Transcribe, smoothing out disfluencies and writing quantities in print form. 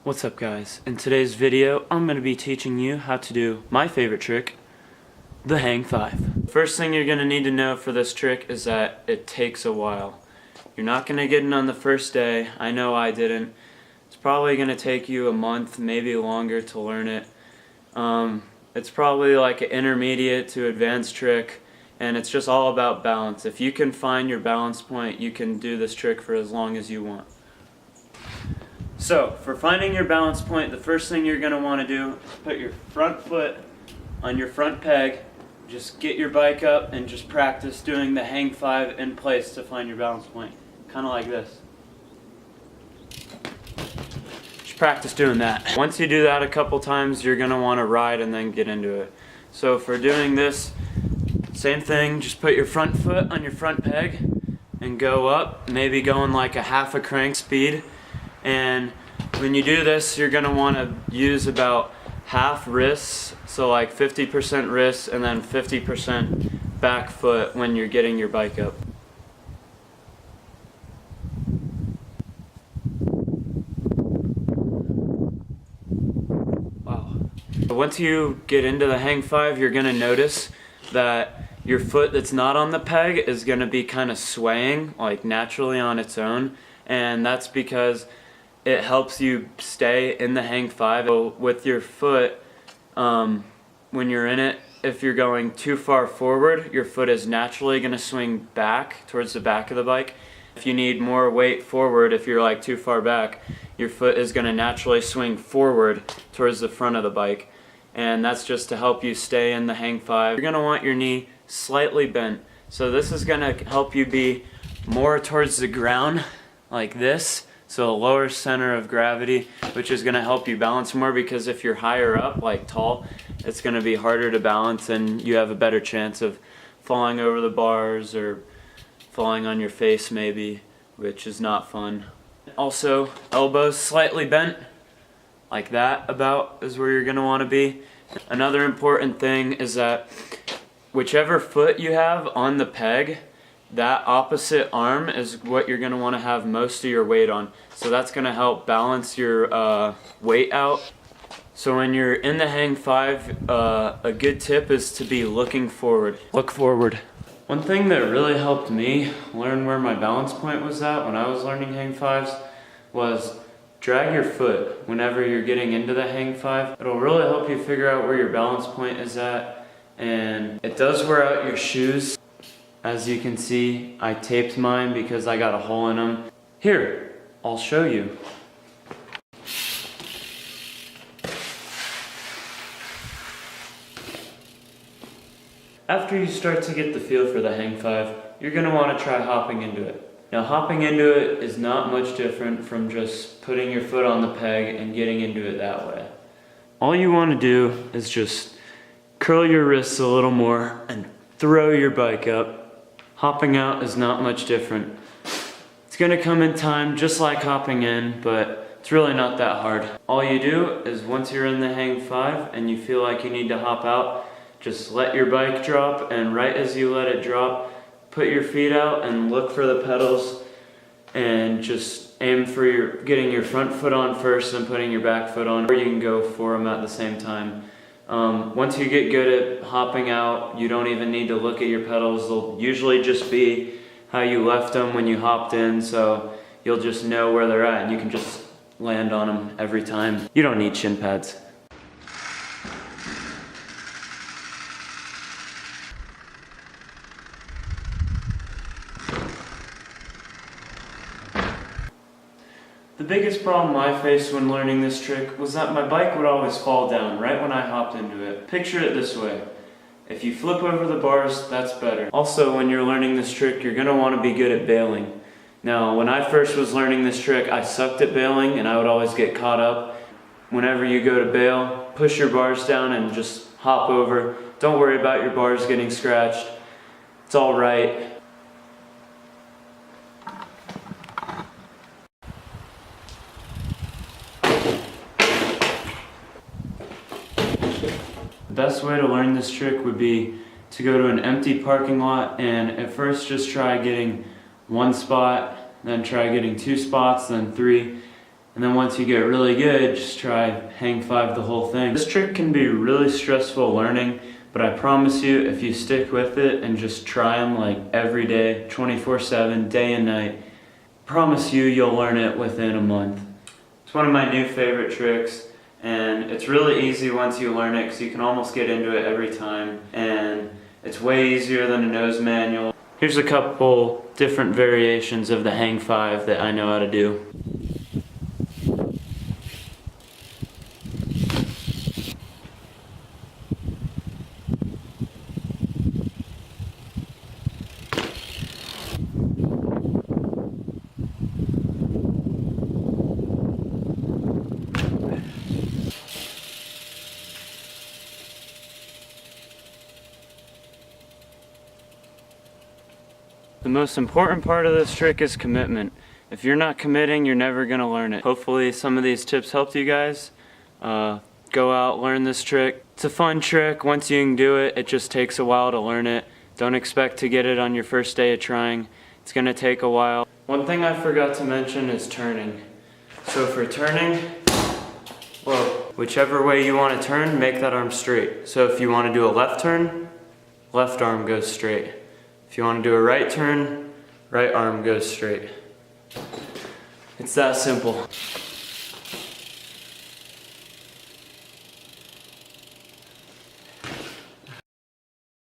What's up guys? In today's video I'm going to be teaching you how to do my favorite trick, the hang 5. First thing you're going to need to know for this trick is that it takes a while. You're not going to get it on the first day. I know I didn't. It's probably going to take you a month, maybe longer to learn it. It's probably like an intermediate to advanced trick, and it's just all about balance. If you can find your balance point, you can do this trick for as long as you want. So, for finding your balance point, the first thing you're going to want to do is put your front foot on your front peg. Just get your bike up and just practice doing the hang 5 in place to find your balance point. Kind of like this. Just practice doing that. Once you do that a couple times, you're going to want to ride and then get into it. So for doing this, same thing, just put your front foot on your front peg and go up, maybe going like a half a crank speed. And when you do this, you're going to want to use about half wrists, so like 50% wrists and then 50% back foot when you're getting your bike up. Wow. Once you get into the hang 5, you're going to notice that your foot that's not on the peg is going to be kind of swaying like naturally on its own, and that's because it helps you stay in the hang 5. So with your foot, when you're in it, if you're going too far forward, your foot is naturally going to swing back towards the back of the bike. If you need more weight forward, if you're like too far back, your foot is going to naturally swing forward towards the front of the bike. And that's just to help you stay in the hang 5. You're going to want your knee slightly bent. So this is going to help you be more towards the ground, like this. So a lower center of gravity, which is going to help you balance more, because if you're higher up, like tall, it's going to be harder to balance and you have a better chance of falling over the bars or falling on your face maybe, which is not fun. Also, elbows slightly bent, like that about is where you're going to want to be. Another important thing is that whichever foot you have on the peg, that opposite arm is what you're going to want to have most of your weight on. So that's going to help balance your weight out. So when you're in the hang 5, a good tip is to be looking forward. Look forward. One thing that really helped me learn where my balance point was at when I was learning hang 5s was drag your foot whenever you're getting into the hang 5. It'll really help you figure out where your balance point is at, and it does wear out your shoes. As you can see, I taped mine because I got a hole in them. Here, I'll show you. After you start to get the feel for the hang 5, you're going to want to try hopping into it. Now, hopping into it is not much different from just putting your foot on the peg and getting into it that way. All you want to do is just curl your wrists a little more and throw your bike up. Hopping out is not much different. It's going to come in time just like hopping in, but it's really not that hard. All you do is once you're in the hang 5 and you feel like you need to hop out, just let your bike drop, and right as you let it drop, put your feet out and look for the pedals and just aim for getting your front foot on first and putting your back foot on, or you can go for them at the same time. Once you get good at hopping out, you don't even need to look at your pedals. They'll usually just be how you left them when you hopped in, so you'll just know where they're at and you can just land on them every time. You don't need shin pads. The biggest problem I faced when learning this trick was that my bike would always fall down right when I hopped into it. Picture it this way. If you flip over the bars, that's better. Also, when you're learning this trick, you're going to want to be good at bailing. Now, when I first was learning this trick, I sucked at bailing and I would always get caught up. Whenever you go to bail, push your bars down and just hop over. Don't worry about your bars getting scratched. It's all right. The best way to learn this trick would be to go to an empty parking lot and at first just try getting one spot, then try getting 2 spots, then 3, And then once you get really good, just try hang 5 the whole thing. This trick can be really stressful learning, but I promise you, if you stick with it and just try them like every day, 24/7, day and night, promise you you'll learn it within a month. It's one of my new favorite tricks, and it's really easy once you learn it because you can almost get into it every time, and it's way easier than a nose manual. Here's a couple different variations of the hang 5 that I know how to do. The most important part of this trick is commitment. If you're not committing, you're never going to learn it. Hopefully some of these tips helped you guys. Go out, learn this trick. It's a fun trick. Once you can do it, it just takes a while to learn it. Don't expect to get it on your first day of trying. It's going to take a while. One thing I forgot to mention is turning. So for turning, well, whichever way you want to turn, make that arm straight. So if you want to do a left turn, left arm goes straight. If you want to do a right turn, right arm goes straight. It's that simple.